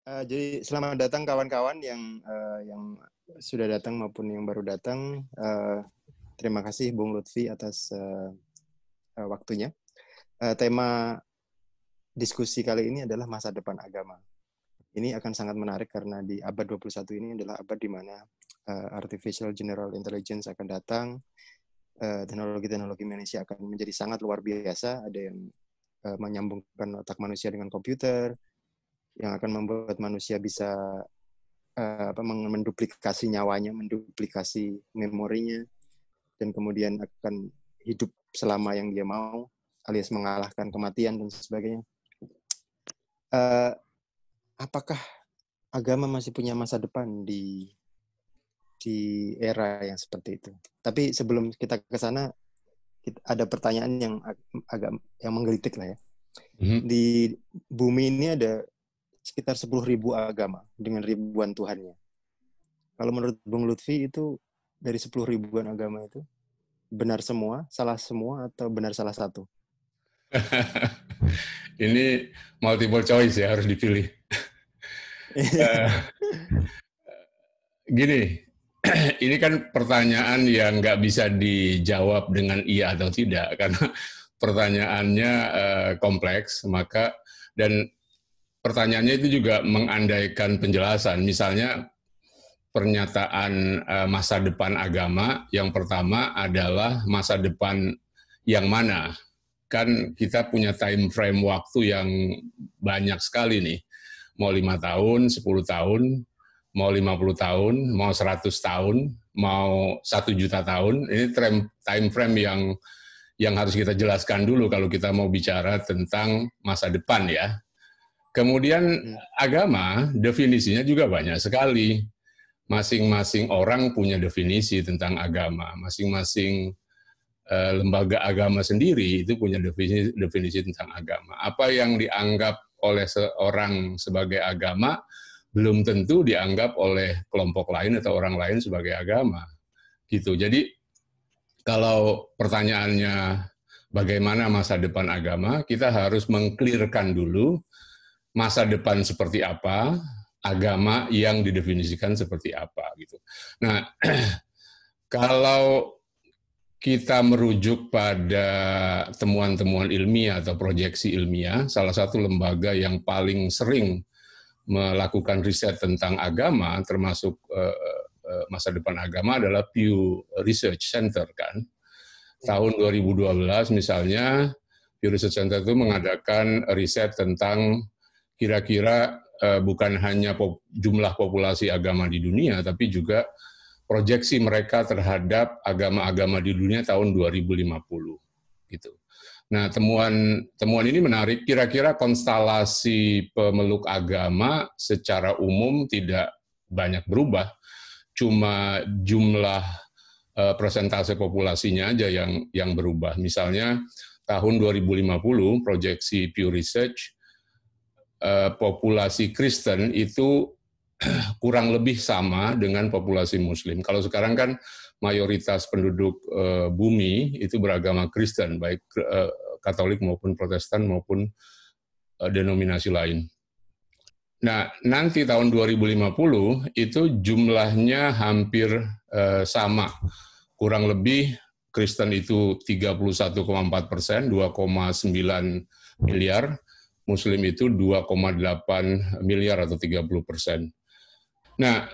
Jadi selamat datang kawan-kawan yang sudah datang maupun yang baru datang. Terima kasih Bung Lutfi atas waktunya. Tema diskusi kali ini adalah masa depan agama. Ini akan sangat menarik karena di abad 21 ini adalah abad di mana artificial general intelligence akan datang. Teknologi-teknologi manusia akan menjadi sangat luar biasa. Ada yang menyambungkan otak manusia dengan komputer, yang akan membuat manusia bisa menduplikasi nyawanya, menduplikasi memorinya, dan kemudian akan hidup selama yang dia mau, alias mengalahkan kematian dan sebagainya. Apakah agama masih punya masa depan di era yang seperti itu? Tapi sebelum kita ke sana, ada pertanyaan yang agak menggelitik lah ya. Di bumi ini ada sekitar 10.000 agama dengan ribuan Tuhannya. Kalau menurut Bung Lutfi itu dari 10.000-an agama itu benar semua, salah semua, atau benar salah satu? Ini multiple choice ya, harus dipilih. Gini, ini kan pertanyaan yang nggak bisa dijawab dengan iya atau tidak, karena pertanyaannya kompleks, dan pertanyaannya itu juga mengandaikan penjelasan. Misalnya pernyataan masa depan agama, yang pertama adalah masa depan yang mana? Kan kita punya time frame waktu yang banyak sekali nih. Mau 5 tahun, 10 tahun, mau 50 tahun, mau 100 tahun, mau 1 juta tahun. Ini time frame yang harus kita jelaskan dulu kalau kita mau bicara tentang masa depan ya. Kemudian agama, definisinya juga banyak sekali. Masing-masing orang punya definisi tentang agama. Masing-masing lembaga agama sendiri itu punya definisi tentang agama. Apa yang dianggap oleh seorang sebagai agama belum tentu dianggap oleh kelompok lain atau orang lain sebagai agama. Gitu. Jadi kalau pertanyaannya bagaimana masa depan agama, kita harus mengklirkan dulu masa depan seperti apa, agama yang didefinisikan seperti apa gitu. Nah, kalau kita merujuk pada temuan-temuan ilmiah atau proyeksi ilmiah, salah satu lembaga yang paling sering melakukan riset tentang agama, termasuk masa depan agama, adalah Pew Research Center kan. Tahun 2012 misalnya, Pew Research Center itu mengadakan riset tentang kira-kira bukan hanya jumlah populasi agama di dunia, tapi juga proyeksi mereka terhadap agama-agama di dunia tahun 2050 gitu. Nah, temuan ini menarik. Kira-kira konstelasi pemeluk agama secara umum tidak banyak berubah, cuma jumlah persentase populasinya aja yang berubah. Misalnya tahun 2050 proyeksi Pew Research, populasi Kristen itu kurang lebih sama dengan populasi Muslim. Kalau sekarang kan mayoritas penduduk bumi itu beragama Kristen, baik Katolik maupun Protestan maupun denominasi lain. Nah, nanti tahun 2050 itu jumlahnya hampir sama, kurang lebih Kristen itu 31,4%, 2,9 miliar, Muslim itu 2,8 miliar atau 30%. Nah,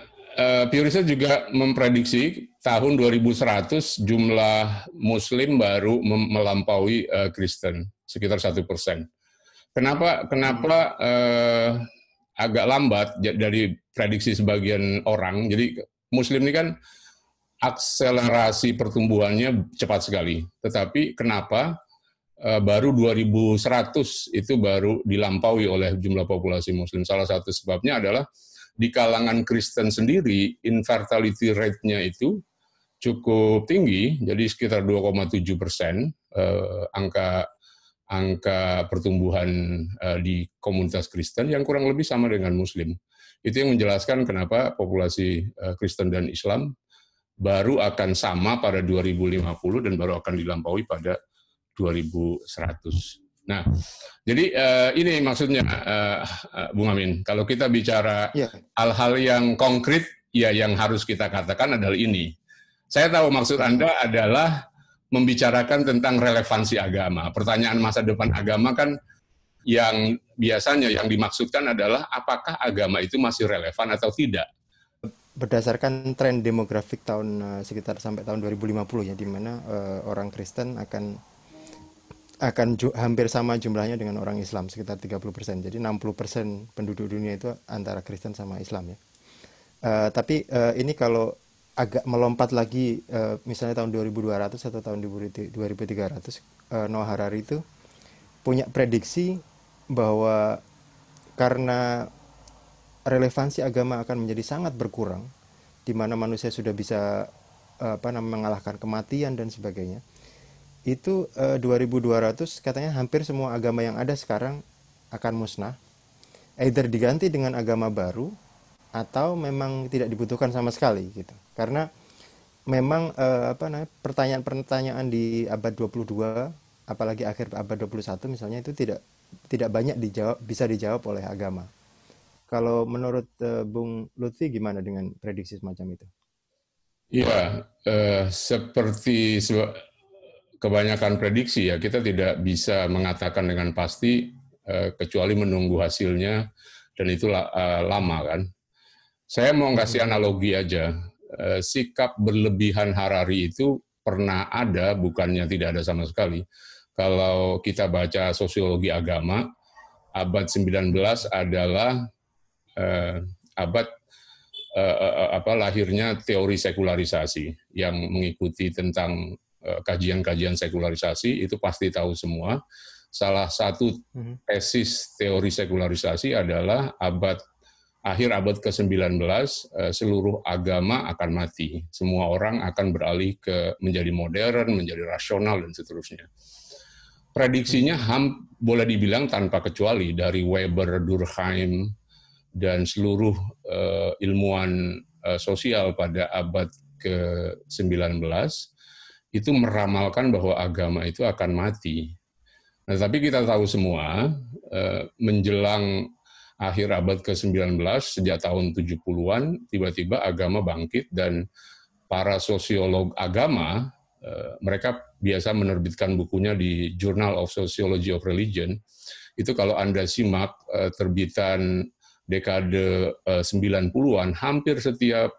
Pew Research juga memprediksi tahun 2100 jumlah Muslim baru melampaui Kristen, sekitar 1%. Kenapa agak lambat dari prediksi sebagian orang? Jadi Muslim ini kan akselerasi pertumbuhannya cepat sekali. Tetapi kenapa baru 2100 itu baru dilampaui oleh jumlah populasi Muslim? Salah satu sebabnya adalah di kalangan Kristen sendiri, infertility rate-nya itu cukup tinggi, jadi sekitar 2,7%, angka pertumbuhan di komunitas Kristen yang kurang lebih sama dengan Muslim. Itu yang menjelaskan kenapa populasi Kristen dan Islam baru akan sama pada 2050 dan baru akan dilampaui pada 2100. Nah, jadi ini maksudnya, Bung Amin, kalau kita bicara Ya, hal-hal yang konkret, ya yang harus kita katakan adalah ini. Saya tahu maksud mhm. Anda adalah membicarakan tentang relevansi agama. Pertanyaan masa depan agama kan yang biasanya yang dimaksudkan adalah apakah agama itu masih relevan atau tidak. Berdasarkan tren demografik tahun sekitar sampai tahun 2050 ya, di mana orang Kristen akan hampir sama jumlahnya dengan orang Islam, sekitar 30%. Jadi 60% penduduk dunia itu antara Kristen sama Islam ya. Tapi ini kalau agak melompat lagi, misalnya tahun 2200 atau tahun 2300, Noah Harari itu punya prediksi bahwa karena relevansi agama akan menjadi sangat berkurang, di mana manusia sudah bisa mengalahkan kematian dan sebagainya. Itu 2200 katanya hampir semua agama yang ada sekarang akan musnah, either diganti dengan agama baru atau memang tidak dibutuhkan sama sekali gitu. Karena memang pertanyaan-pertanyaan di abad 22, apalagi akhir abad 21 misalnya, itu tidak banyak bisa dijawab oleh agama. Kalau menurut Bung Lutfi gimana dengan prediksi semacam itu? Ya, seperti kebanyakan prediksi ya, kita tidak bisa mengatakan dengan pasti kecuali menunggu hasilnya, dan itu lama kan. Saya mau Mhm. kasih analogi aja. Sikap berlebihan Harari itu pernah ada, bukannya tidak ada sama sekali. Kalau kita baca sosiologi agama, abad 19 adalah abad lahirnya teori sekularisasi. Yang mengikuti tentang kajian-kajian sekularisasi itu pasti tahu semua. Salah satu Mhm. tesis teori sekularisasi adalah akhir abad ke-19 seluruh agama akan mati. Semua orang akan beralih menjadi modern, menjadi rasional, dan seterusnya. Prediksinya Mhm. boleh dibilang tanpa kecuali, dari Weber, Durkheim, dan seluruh ilmuwan sosial pada abad ke-19 itu meramalkan bahwa agama itu akan mati. Nah, tapi kita tahu semua, menjelang akhir abad ke-19, sejak tahun 70-an, tiba-tiba agama bangkit, dan para sosiolog agama, mereka biasa menerbitkan bukunya di Journal of Sociology of Religion. Itu kalau Anda simak terbitan dekade 90-an, hampir setiap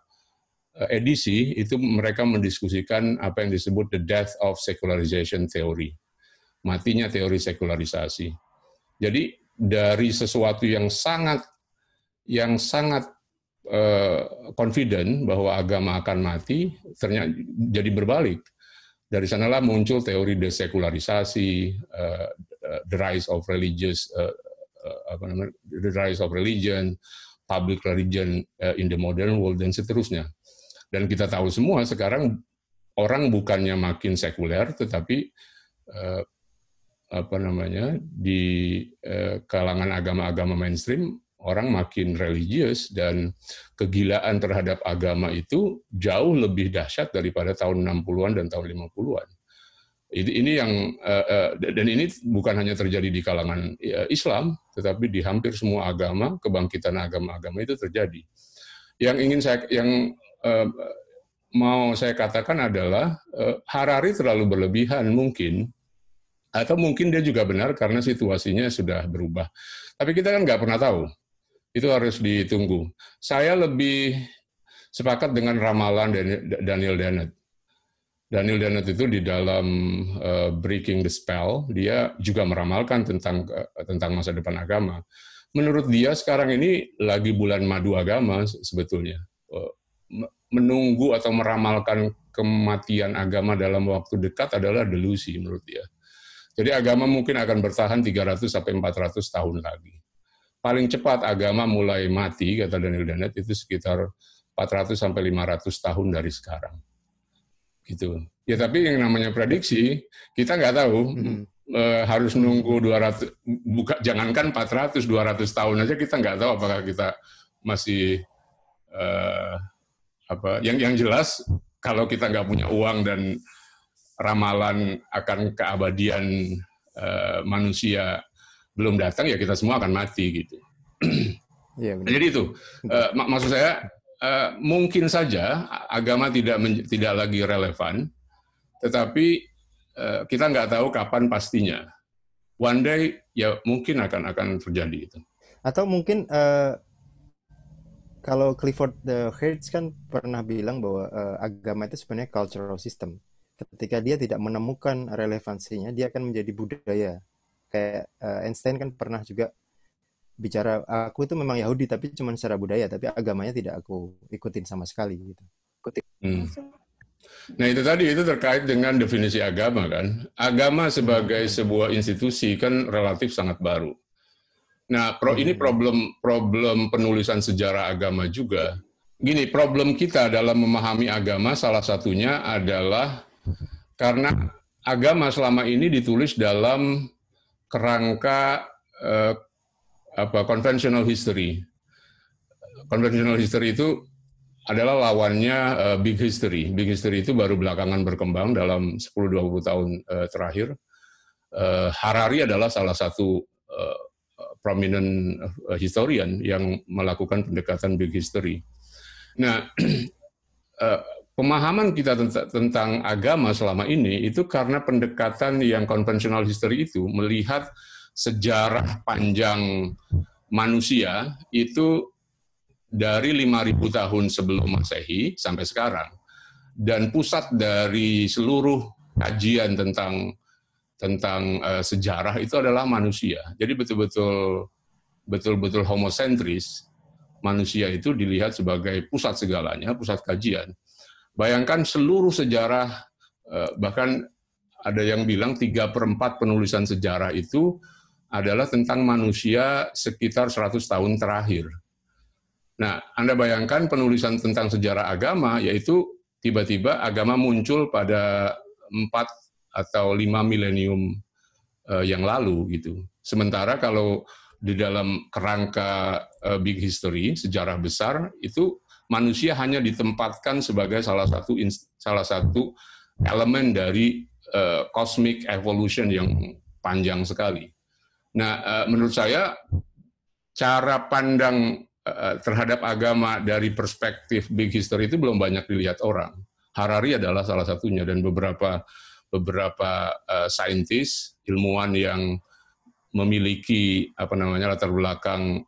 edisi itu mereka mendiskusikan apa yang disebut the death of secularization theory, matinya teori sekularisasi. Jadi dari sesuatu yang sangat confident bahwa agama akan mati, ternyata jadi berbalik. Dari sanalah muncul teori desekularisasi, the rise of the rise of religion, public religion in the modern world, dan seterusnya. Dan kita tahu semua sekarang orang bukannya makin sekuler, tetapi di kalangan agama-agama mainstream orang makin religius, dan kegilaan terhadap agama itu jauh lebih dahsyat daripada tahun 60-an dan tahun 50-an. Ini yang dan ini bukan hanya terjadi di kalangan Islam, tetapi di hampir semua agama, kebangkitan agama-agama itu terjadi. Yang mau saya katakan adalah Harari terlalu berlebihan mungkin, atau mungkin dia juga benar karena situasinya sudah berubah. Tapi kita kan nggak pernah tahu. Itu harus ditunggu. Saya lebih sepakat dengan ramalan Daniel Dennett. Daniel Dennett itu di dalam Breaking the Spell, dia juga meramalkan tentang masa depan agama. Menurut dia sekarang ini lagi bulan madu agama sebetulnya. Menunggu atau meramalkan kematian agama dalam waktu dekat adalah delusi menurut dia. Jadi agama mungkin akan bertahan 300 sampai 400 tahun lagi. Paling cepat agama mulai mati, kata Daniel Dennett, itu sekitar 400 sampai 500 tahun dari sekarang. Gitu. Ya, tapi yang namanya prediksi kita nggak tahu. Mhm. Harus nunggu 200, jangankan 400, 200 tahun aja kita nggak tahu apakah kita masih yang jelas kalau kita nggak punya uang dan ramalan akan keabadian manusia belum datang, ya kita semua akan mati gitu. Iya, benar. Jadi itu maksud saya, mungkin saja agama tidak lagi relevan, tetapi kita nggak tahu kapan pastinya. One day ya mungkin akan terjadi itu. Atau mungkin kalau Clifford the Hertz kan pernah bilang bahwa agama itu sebenarnya cultural system. Ketika dia tidak menemukan relevansinya, dia akan menjadi budaya. Kayak Einstein kan pernah juga bicara, aku itu memang Yahudi tapi cuma secara budaya, tapi agamanya tidak aku ikutin sama sekali gitu. Nah itu tadi, itu terkait dengan definisi agama kan. Agama sebagai sebuah institusi kan relatif sangat baru. Nah ini problem penulisan sejarah agama juga. Gini, problem kita dalam memahami agama salah satunya adalah karena agama selama ini ditulis dalam kerangka conventional history. Conventional history itu adalah lawannya big history. Big history itu baru belakangan berkembang dalam 10-20 tahun terakhir. Harari adalah salah satu prominent historian yang melakukan pendekatan big history. Nah, pemahaman kita tentang agama selama ini itu karena pendekatan yang conventional history itu melihat sejarah panjang manusia itu dari 5.000 tahun sebelum Masehi sampai sekarang, dan pusat dari seluruh kajian tentang sejarah itu adalah manusia. Jadi betul-betul homosentris, manusia itu dilihat sebagai pusat segalanya, pusat kajian. Bayangkan seluruh sejarah, bahkan ada yang bilang 3/4 penulisan sejarah itu adalah tentang manusia sekitar 100 tahun terakhir. Nah, Anda bayangkan penulisan tentang sejarah agama, yaitu tiba-tiba agama muncul pada 4 atau 5 milenium yang lalu gitu. Sementara kalau di dalam kerangka big history, sejarah besar, itu manusia hanya ditempatkan sebagai salah satu elemen dari cosmic evolution yang panjang sekali. Nah, menurut saya cara pandang terhadap agama dari perspektif big history itu belum banyak dilihat orang. Harari adalah salah satunya, dan beberapa saintis, ilmuwan yang memiliki latar belakang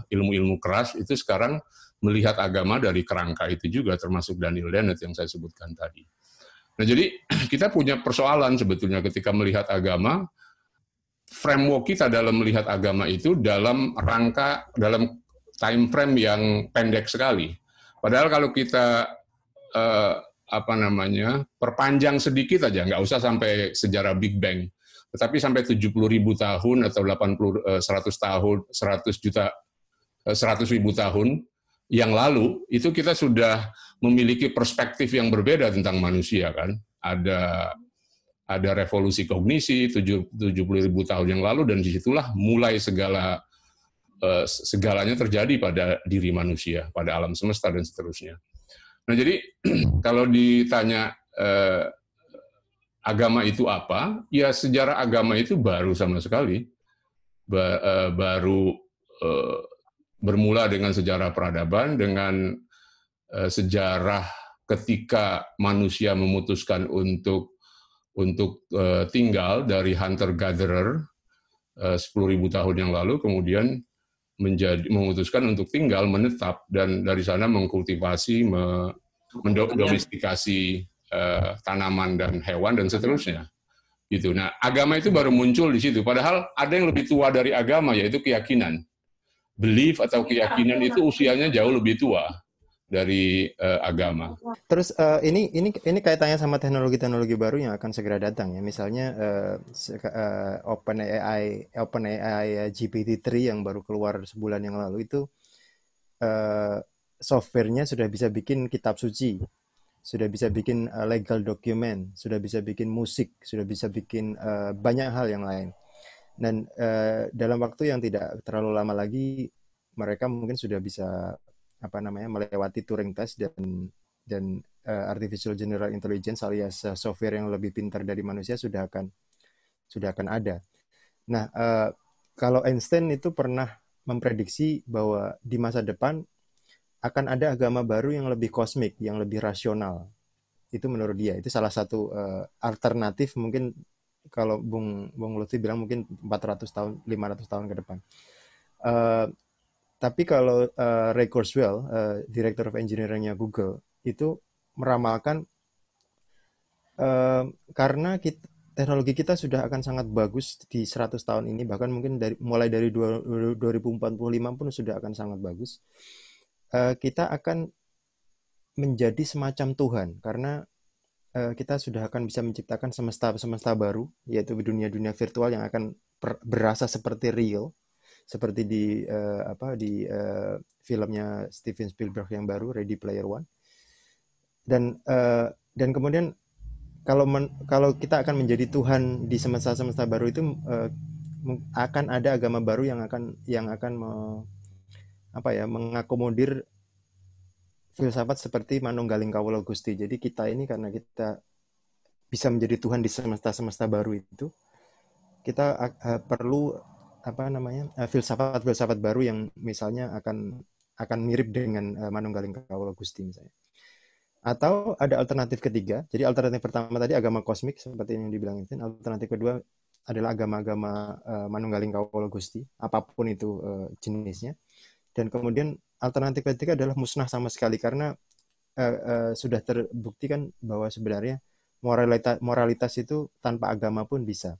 ilmu-ilmu keras itu sekarang melihat agama dari kerangka itu juga, termasuk Daniel Dennett yang saya sebutkan tadi. Nah, jadi kita punya persoalan sebetulnya ketika melihat agama. Framework kita dalam melihat agama itu dalam time frame yang pendek sekali. Padahal kalau kita perpanjang sedikit aja, nggak usah sampai sejarah Big Bang, tetapi sampai 70.000 tahun atau 100.000 tahun yang lalu, itu kita sudah memiliki perspektif yang berbeda tentang manusia kan. Ada revolusi kognisi 70.000 tahun yang lalu, dan disitulah mulai segalanya terjadi pada diri manusia, pada alam semesta dan seterusnya. Nah, jadi kalau ditanya agama itu apa, ya sejarah agama itu baru sama sekali, baru bermula dengan sejarah peradaban, dengan sejarah ketika manusia memutuskan untuk tinggal dari hunter-gatherer 10.000 tahun yang lalu, kemudian memutuskan untuk tinggal, menetap, dan dari sana mengkultivasi, mendomestikasi tanaman dan hewan dan seterusnya. Gitu. Nah, agama itu baru muncul di situ. Padahal ada yang lebih tua dari agama, yaitu keyakinan. Belief atau keyakinan itu usianya jauh lebih tua dari agama. Terus ini kaitannya sama teknologi-teknologi baru yang akan segera datang ya. Misalnya OpenAI GPT-3 yang baru keluar sebulan yang lalu itu softwarenya sudah bisa bikin kitab suci, sudah bisa bikin legal document, sudah bisa bikin musik, sudah bisa bikin banyak hal yang lain. Dan dalam waktu yang tidak terlalu lama lagi mereka mungkin sudah bisa melewati Turing test dan artificial general intelligence alias software yang lebih pintar dari manusia sudah akan sudah akan ada. Nah, kalau Einstein itu pernah memprediksi bahwa di masa depan akan ada agama baru yang lebih kosmik, yang lebih rasional. Itu menurut dia, itu salah satu alternatif mungkin kalau Bung Lutfi bilang mungkin 400 tahun, 500 tahun ke depan. Uh, tapi kalau Ray Kurzweil, Director of Engineering-nya Google, itu meramalkan karena teknologi kita sudah akan sangat bagus di 100 tahun ini, bahkan mungkin mulai dari 2045 pun sudah akan sangat bagus. Kita akan menjadi semacam Tuhan, karena kita sudah akan bisa menciptakan semesta baru, yaitu dunia-dunia virtual yang akan berasa seperti real, seperti di filmnya Steven Spielberg yang baru, Ready Player One. Dan kemudian kalau kita akan menjadi Tuhan di semesta baru itu, akan ada agama baru yang akan mengakomodir filsafat seperti Manunggaling Kawula Gusti. Jadi kita ini karena kita bisa menjadi Tuhan di semesta baru itu, kita perlu filsafat baru yang misalnya akan mirip dengan Manunggaling Kawula Gusti misalnya. Atau ada alternatif ketiga. Jadi alternatif pertama tadi agama kosmik seperti yang dibilang itu. Alternatif kedua adalah agama-agama Manunggaling Kawula Gusti, apapun itu jenisnya. Dan kemudian alternatif ketiga adalah musnah sama sekali, karena sudah terbukti kan bahwa sebenarnya moralitas itu tanpa agama pun bisa.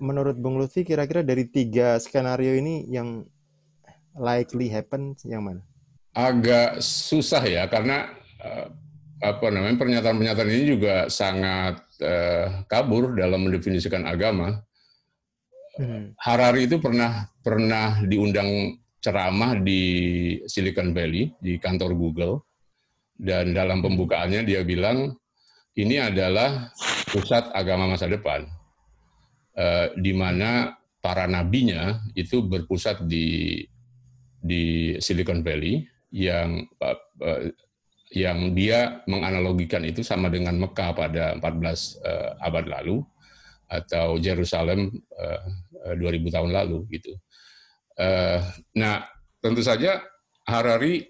Menurut Bung Lutfi, kira-kira dari 3 skenario ini yang likely happen yang mana? Agak susah ya, karena pernyataan-pernyataan ini juga sangat kabur dalam mendefinisikan agama. Harari itu pernah diundang ceramah di Silicon Valley, di kantor Google, dan dalam pembukaannya dia bilang ini adalah pusat agama masa depan, di mana para nabinya itu berpusat di Silicon Valley, yang dia menganalogikan itu sama dengan Mekah pada 14 abad lalu atau Yerusalem 2000 tahun lalu gitu. Nah, tentu saja Harari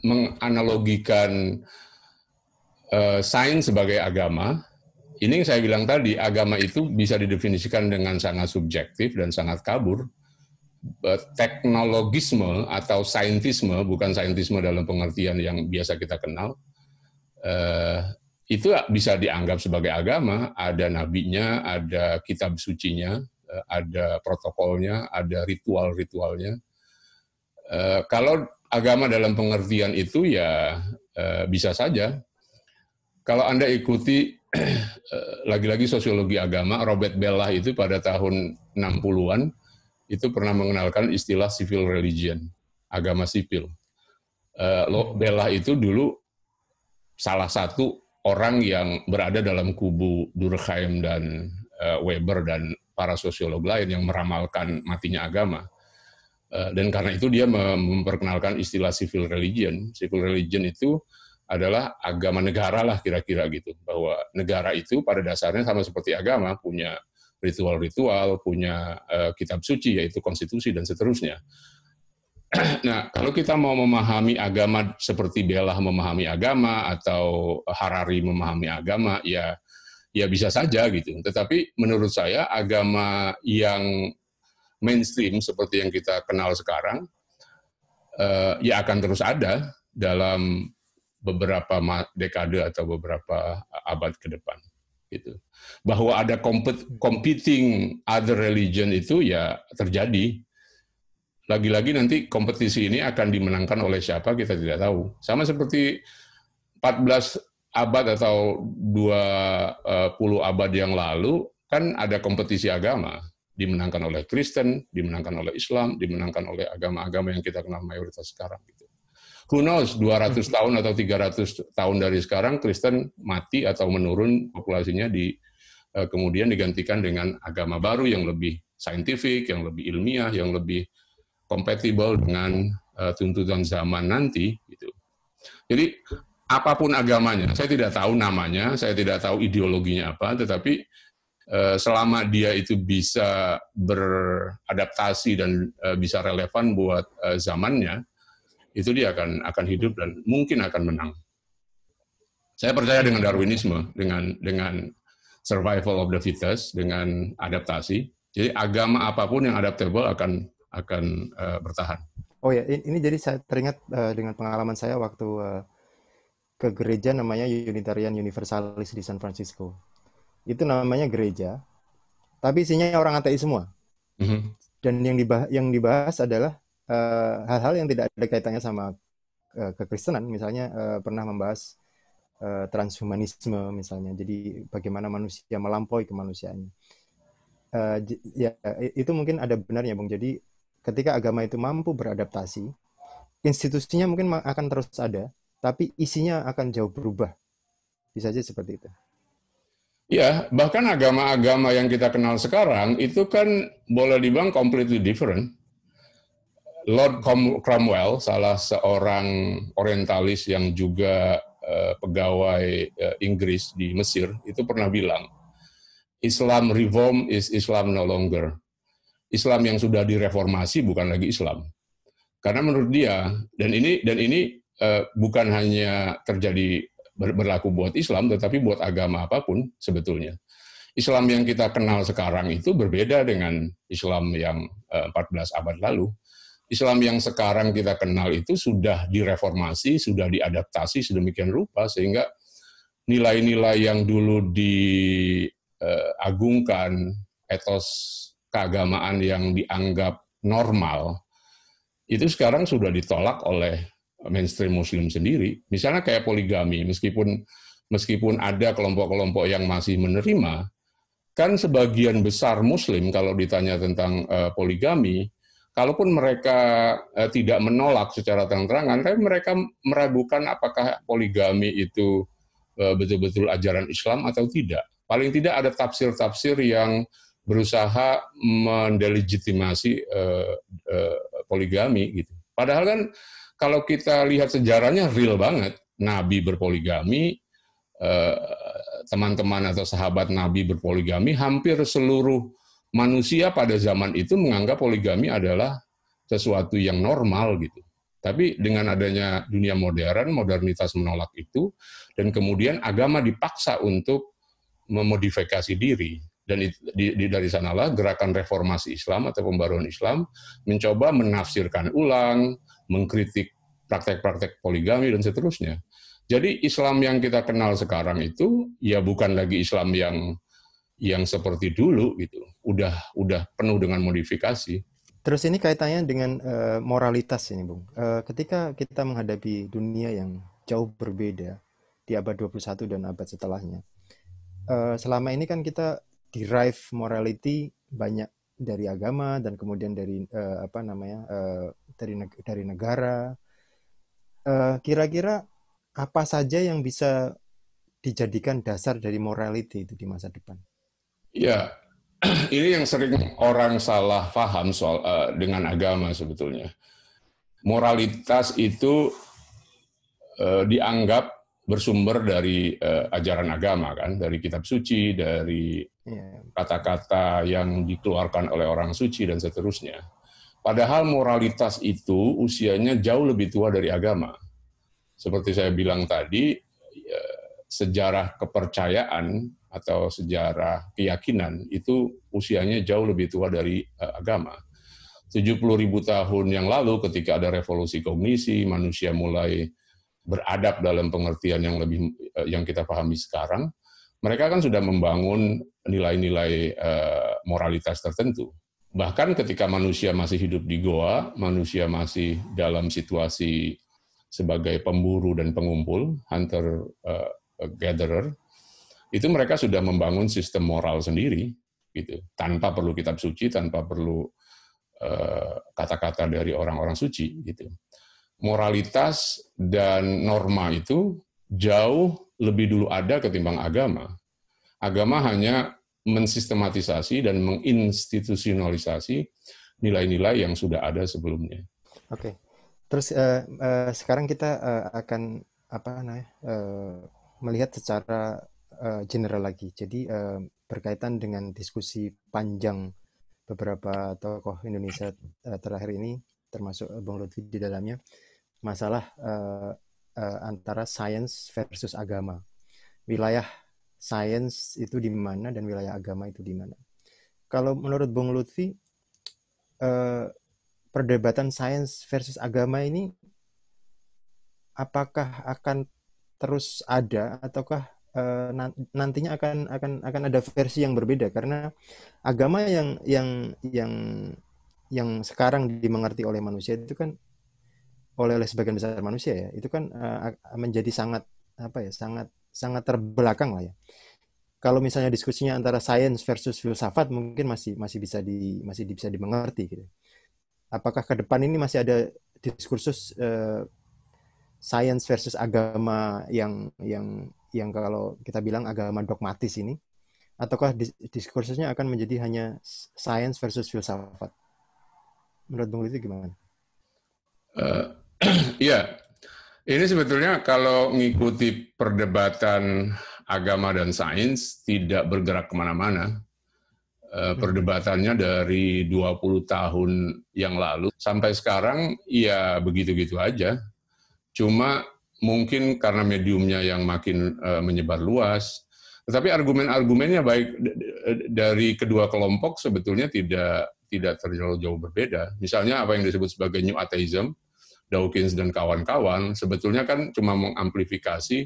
menganalogikan sains sebagai agama. Ini yang saya bilang tadi, agama itu bisa didefinisikan dengan sangat subjektif dan sangat kabur. Teknologisme atau saintisme, bukan saintisme dalam pengertian yang biasa kita kenal, itu bisa dianggap sebagai agama. Ada nabinya, ada kitab sucinya, ada protokolnya, ada ritual-ritualnya. Kalau agama dalam pengertian itu ya bisa saja. Kalau Anda ikuti lagi-lagi sosiologi agama, Robert Bellah itu pada tahun 60-an itu pernah mengenalkan istilah civil religion, agama sipil. Bellah itu dulu salah satu orang yang berada dalam kubu Durkheim dan Weber dan para sosiolog lain yang meramalkan matinya agama. Dan karena itu dia memperkenalkan istilah civil religion. Civil religion itu adalah agama negara lah kira-kira gitu. Bahwa negara itu pada dasarnya sama seperti agama, punya ritual-ritual, punya kitab suci yaitu konstitusi dan seterusnya. Nah, kalau kita mau memahami agama seperti Bellah memahami agama atau Harari memahami agama, ya bisa saja gitu. Tetapi menurut saya agama yang mainstream seperti yang kita kenal sekarang ya akan terus ada dalam beberapa dekade atau beberapa abad ke depan. Gitu. Bahwa ada competing other religion itu ya terjadi. Lagi-lagi nanti kompetisi ini akan dimenangkan oleh siapa kita tidak tahu. Sama seperti 14 abad atau 20 abad yang lalu kan ada kompetisi agama, dimenangkan oleh Kristen, dimenangkan oleh Islam, dimenangkan oleh agama-agama yang kita kenal mayoritas sekarang gitu. Who knows, 200 tahun atau 300 tahun dari sekarang Kristen mati atau menurun populasinya, kemudian digantikan dengan agama baru yang lebih saintifik, yang lebih ilmiah, yang lebih kompatibel dengan tuntutan zaman nanti gitu. Jadi apapun agamanya, saya tidak tahu namanya, saya tidak tahu ideologinya apa, tetapi selama dia itu bisa beradaptasi dan bisa relevan buat zamannya, itu dia akan hidup dan mungkin akan menang. Saya percaya dengan Darwinisme, dengan survival of the fittest, dengan adaptasi. Jadi agama apapun yang adaptable akan bertahan. Oh ya, ini jadi saya teringat dengan pengalaman saya waktu ke gereja namanya Unitarian Universalis di San Francisco. Itu namanya gereja, tapi isinya orang ateis semua. Dan yang dibahas adalah hal-hal yang tidak ada kaitannya sama kekristenan. Misalnya pernah membahas transhumanisme misalnya. Jadi bagaimana manusia melampaui kemanusiaannya. Ya itu mungkin ada benarnya, Bung. Jadi ketika agama itu mampu beradaptasi, institusinya mungkin akan terus ada, tapi isinya akan jauh berubah. Bisa aja seperti itu. Ya, bahkan agama-agama yang kita kenal sekarang itu kan boleh dibilang completely different. Lord Cromwell, salah seorang orientalis yang juga pegawai Inggris di Mesir, itu pernah bilang, Islam reform is Islam no longer. Islam yang sudah direformasi bukan lagi Islam. Karena menurut dia, dan ini bukan hanya terjadi berlaku buat Islam, tetapi buat agama apapun sebetulnya. Islam yang kita kenal sekarang itu berbeda dengan Islam yang 14 abad lalu. Islam yang sekarang kita kenal itu sudah direformasi, sudah diadaptasi sedemikian rupa, sehingga nilai-nilai yang dulu diagungkan, etos keagamaan yang dianggap normal, itu sekarang sudah ditolak oleh mainstream Muslim sendiri. Misalnya kayak poligami, meskipun ada kelompok-kelompok yang masih menerima, kan sebagian besar Muslim kalau ditanya tentang poligami, kalaupun mereka tidak menolak secara terang-terangan, tapi mereka meragukan apakah poligami itu betul-betul ajaran Islam atau tidak. Paling tidak ada tafsir-tafsir yang berusaha mendelegitimasi poligami gitu. Padahal kan kalau kita lihat sejarahnya real banget, Nabi berpoligami, teman-teman atau sahabat Nabi berpoligami, hampir seluruh manusia pada zaman itu menganggap poligami adalah sesuatu yang normal gitu. Tapi dengan adanya dunia modern, modernitas menolak itu, dan kemudian agama dipaksa untuk memodifikasi diri. Dan dari sanalah gerakan reformasi Islam atau pembaruan Islam mencoba menafsirkan ulang, mengkritik praktek-praktek poligami, dan seterusnya. Jadi Islam yang kita kenal sekarang itu ya bukan lagi Islam yang seperti dulu gitu. Udah penuh dengan modifikasi. Terus ini kaitannya dengan moralitas ini, Bung. Ketika kita menghadapi dunia yang jauh berbeda di abad 21 dan abad setelahnya, selama ini kan kita derive morality banyak dari agama dan kemudian dari dari negara. Kira-kira apa saja yang bisa dijadikan dasar dari morality itu di masa depan? Ya, ini yang sering orang salah paham soal dengan agama sebetulnya. Moralitas itu dianggap bersumber dari ajaran agama kan, dari kitab suci, dari kata-kata yang dikeluarkan oleh orang suci dan seterusnya. Padahal moralitas itu usianya jauh lebih tua dari agama. Seperti saya bilang tadi, sejarah kepercayaan atau sejarah keyakinan itu usianya jauh lebih tua dari agama. 70.000 tahun yang lalu ketika ada revolusi kognisi, manusia mulai beradab dalam pengertian yang kita pahami sekarang, mereka kan sudah membangun nilai-nilai moralitas tertentu. Bahkan ketika manusia masih hidup di goa, manusia masih dalam situasi sebagai pemburu dan pengumpul, hunter gatherer, itu mereka sudah membangun sistem moral sendiri, gitu, tanpa perlu kitab suci, tanpa perlu kata-kata dari orang-orang suci, gitu. Moralitas dan norma itu jauh lebih dulu ada ketimbang agama. Agama hanya mensistematisasi dan menginstitusionalisasi nilai-nilai yang sudah ada sebelumnya. Oke. Terus sekarang kita akan melihat secara general lagi. Jadi berkaitan dengan diskusi panjang beberapa tokoh Indonesia terakhir ini, termasuk Bung Lutfi di dalamnya, masalah antara sains versus agama. Wilayah sains itu di mana dan wilayah agama itu di mana. Kalau menurut Bung Lutfi, perdebatan sains versus agama ini apakah akan terus ada ataukah nantinya akan ada versi yang berbeda, karena agama yang sekarang dimengerti oleh manusia itu kan oleh sebagian besar manusia ya, itu kan menjadi sangat sangat terbelakang lah ya. Kalau misalnya diskusinya antara sains versus filsafat mungkin masih bisa dimengerti gitu. Apakah ke depan ini masih ada diskursus sains versus agama yang kalau kita bilang agama dogmatis ini, ataukah diskursusnya akan menjadi hanya sains versus filsafat? Menurut Bung Lutfi gimana? Iya, ini sebetulnya kalau ngikuti perdebatan agama dan sains tidak bergerak kemana-mana. Perdebatannya dari 20 tahun yang lalu sampai sekarang ya begitu-gitu aja. Cuma mungkin karena mediumnya yang makin menyebar luas, tetapi argumen-argumennya baik dari kedua kelompok sebetulnya tidak terlalu jauh berbeda. Misalnya apa yang disebut sebagai New Atheism, Dawkins dan kawan-kawan, sebetulnya kan cuma mengamplifikasi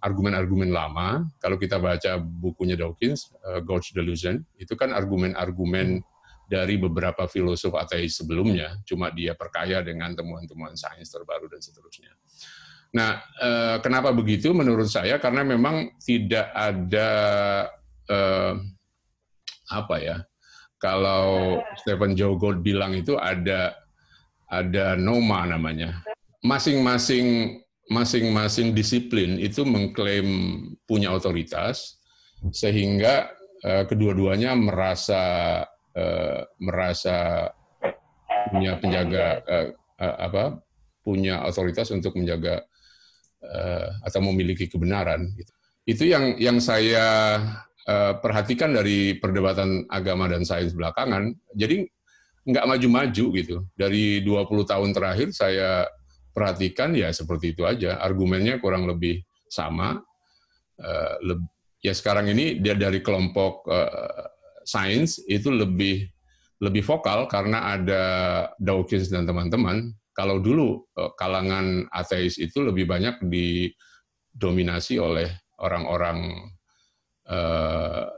argumen-argumen lama. Kalau kita baca bukunya Dawkins, God's Delusion, itu kan argumen-argumen dari beberapa filosof ateis sebelumnya, cuma dia perkaya dengan temuan-temuan sains terbaru dan seterusnya. Nah, kenapa begitu menurut saya? Karena memang tidak ada kalau Stephen Jay Gould bilang itu ada noma namanya. Masing-masing disiplin itu mengklaim punya otoritas, sehingga kedua-duanya merasa punya punya otoritas untuk menjaga atau memiliki kebenaran. Itu yang saya perhatikan dari perdebatan agama dan sains belakangan. Jadi nggak maju-maju gitu. Dari 20 tahun terakhir saya perhatikan ya seperti itu aja. Argumennya kurang lebih sama. Ya sekarang ini dia dari kelompok sains itu lebih vokal karena ada Dawkins dan teman-teman. Kalau dulu kalangan ateis itu lebih banyak didominasi oleh orang-orang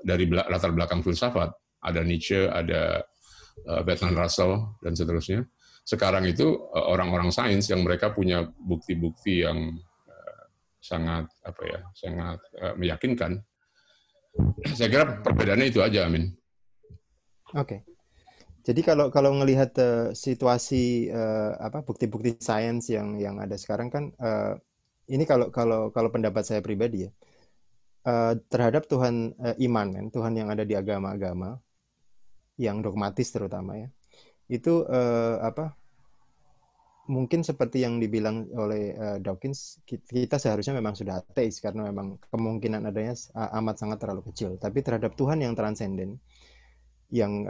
dari latar belakang filsafat. Ada Nietzsche, ada Bertrand Russell dan seterusnya. Sekarang itu orang-orang sains yang mereka punya bukti-bukti yang sangat meyakinkan. Saya kira perbedaannya itu aja, Amin. Oke. Jadi kalau ngelihat situasi bukti-bukti sains yang ada sekarang kan, ini kalau pendapat saya pribadi ya, terhadap Tuhan iman kan, Tuhan yang ada di agama-agama yang dogmatis terutama ya, itu mungkin seperti yang dibilang oleh Dawkins, kita seharusnya memang sudah ateis karena memang kemungkinan adanya amat sangat terlalu kecil. Tapi terhadap Tuhan yang transenden, yang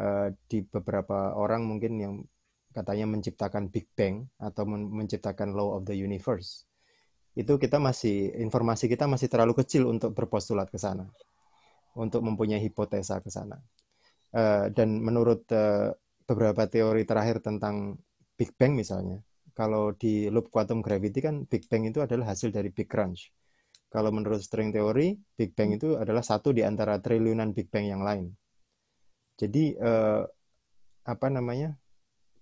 di beberapa orang mungkin yang katanya menciptakan Big Bang atau menciptakan Law of the Universe, itu informasi kita masih terlalu kecil untuk berpostulat ke sana, untuk mempunyai hipotesa ke sana. Dan menurut beberapa teori terakhir tentang Big Bang misalnya, kalau di loop quantum gravity kan Big Bang itu adalah hasil dari Big Crunch. Kalau menurut string teori, Big Bang itu adalah satu di antara triliunan Big Bang yang lain. Jadi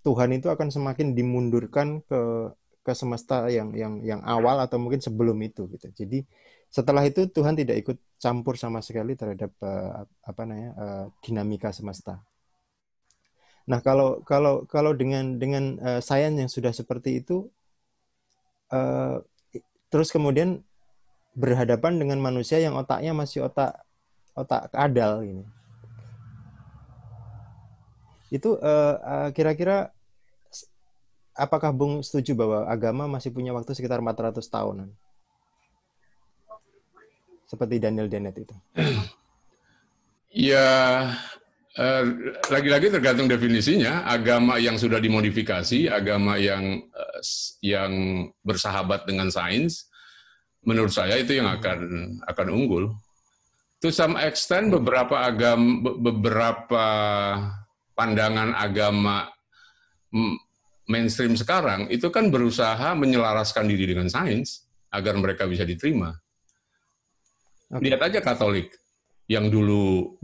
Tuhan itu akan semakin dimundurkan ke semesta yang awal atau mungkin sebelum itu gitu. Jadi setelah itu Tuhan tidak ikut campur sama sekali terhadap dinamika semesta. Nah, kalau dengan sains yang sudah seperti itu, terus kemudian berhadapan dengan manusia yang otaknya masih otak kadal ini. Itu kira-kira apakah Bung setuju bahwa agama masih punya waktu sekitar 400 tahunan? Seperti Daniel Dennett itu. Ya, eh, lagi-lagi tergantung definisinya. Agama yang sudah dimodifikasi, agama yang bersahabat dengan sains, menurut saya itu yang akan unggul. To some extent, beberapa pandangan agama mainstream sekarang itu kan berusaha menyelaraskan diri dengan sains agar mereka bisa diterima. Lihat aja Katolik yang dulu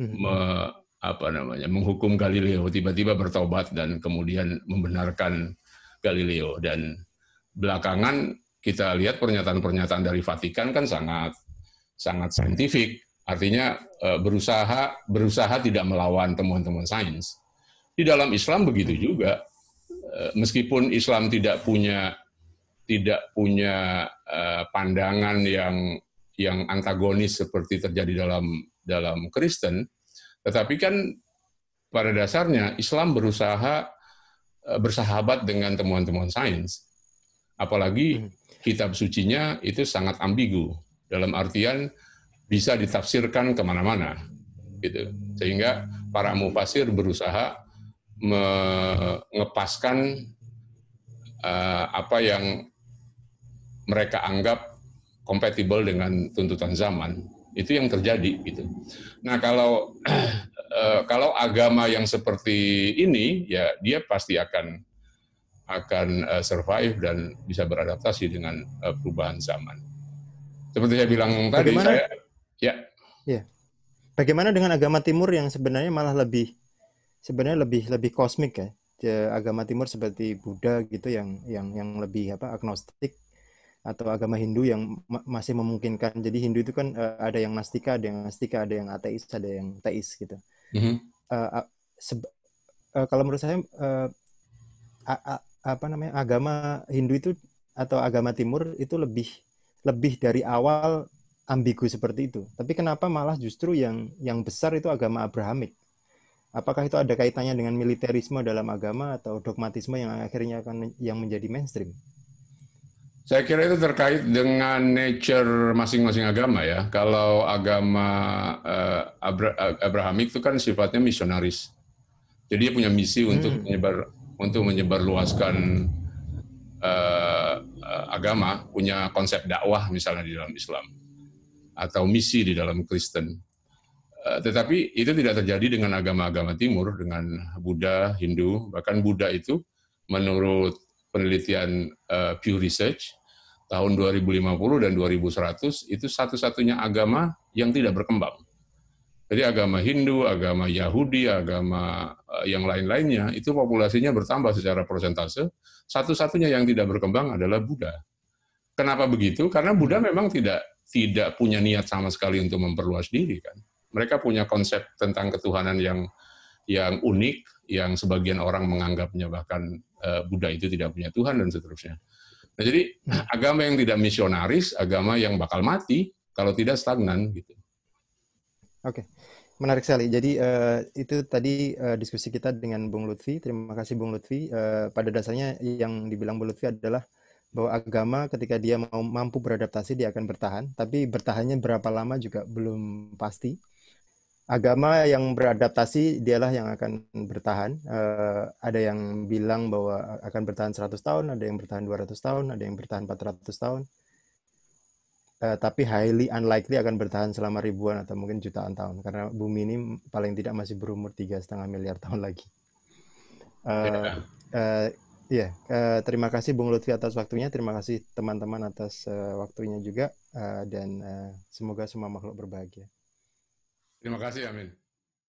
menghukum Galileo, tiba-tiba bertobat dan kemudian membenarkan Galileo, dan belakangan kita lihat pernyataan-pernyataan dari Vatikan kan sangat saintifik, artinya berusaha tidak melawan temuan-temuan sains. Di dalam Islam begitu juga, meskipun Islam tidak punya pandangan yang antagonis seperti terjadi dalam Kristen, tetapi kan pada dasarnya Islam berusaha bersahabat dengan temuan-temuan sains. Apalagi kitab sucinya itu sangat ambigu, dalam artian bisa ditafsirkan kemana-mana, gitu. Sehingga para mufasir berusaha mengepaskan apa yang mereka anggap kompatibel dengan tuntutan zaman. Itu yang terjadi, gitu. Nah, kalau agama yang seperti ini, ya dia pasti akan survive dan bisa beradaptasi dengan perubahan zaman. Seperti saya bilang tadi, Bagaimana dengan agama Timur yang sebenarnya malah lebih kosmik ya? Agama Timur seperti Buddha gitu yang lebih agnostik, atau agama Hindu yang masih memungkinkan. Jadi Hindu itu kan ada yang nastika, ada yang ateis, ada yang teis gitu. Kalau menurut saya agama Hindu itu atau agama Timur itu lebih dari awal ambigu seperti itu. Tapi kenapa malah justru yang besar itu agama Abrahamik? Apakah itu ada kaitannya dengan militerisme dalam agama atau dogmatisme yang akhirnya yang menjadi mainstream? Saya kira itu terkait dengan nature masing-masing agama ya. Kalau agama Abrahamik itu kan sifatnya misionaris. Jadi dia punya misi untuk menyebarluaskan agama, punya konsep dakwah misalnya di dalam Islam, atau misi di dalam Kristen. Tetapi itu tidak terjadi dengan agama-agama Timur, dengan Buddha, Hindu. Bahkan Buddha itu menurut penelitian Pew Research tahun 2050 dan 2100 itu satu-satunya agama yang tidak berkembang. Jadi agama Hindu, agama Yahudi, agama yang lain-lainnya itu populasinya bertambah secara persentase. Satu-satunya yang tidak berkembang adalah Buddha. Kenapa begitu? Karena Buddha memang tidak punya niat sama sekali untuk memperluas diri kan. Mereka punya konsep tentang ketuhanan yang unik, yang sebagian orang menganggapnya bahkan Buddha itu tidak punya Tuhan dan seterusnya. Nah, jadi agama yang tidak misionaris, agama yang bakal mati kalau tidak stagnan gitu. Oke, menarik sekali. Jadi itu tadi diskusi kita dengan Bung Lutfi. Terima kasih Bung Lutfi. Pada dasarnya yang dibilang Bung Lutfi adalah bahwa agama ketika dia mampu beradaptasi dia akan bertahan. Tapi bertahannya berapa lama juga belum pasti. Agama yang beradaptasi dialah yang akan bertahan. Ada yang bilang bahwa akan bertahan 100 tahun, ada yang bertahan 200 tahun, ada yang bertahan 400 tahun. Tapi highly unlikely akan bertahan selama ribuan atau mungkin jutaan tahun. Karena bumi ini paling tidak masih berumur 3,5 miliar tahun lagi. Terima kasih Bung Lutfi atas waktunya. Terima kasih teman-teman atas waktunya juga. Dan semoga semua makhluk berbahagia. Terima kasih, amin.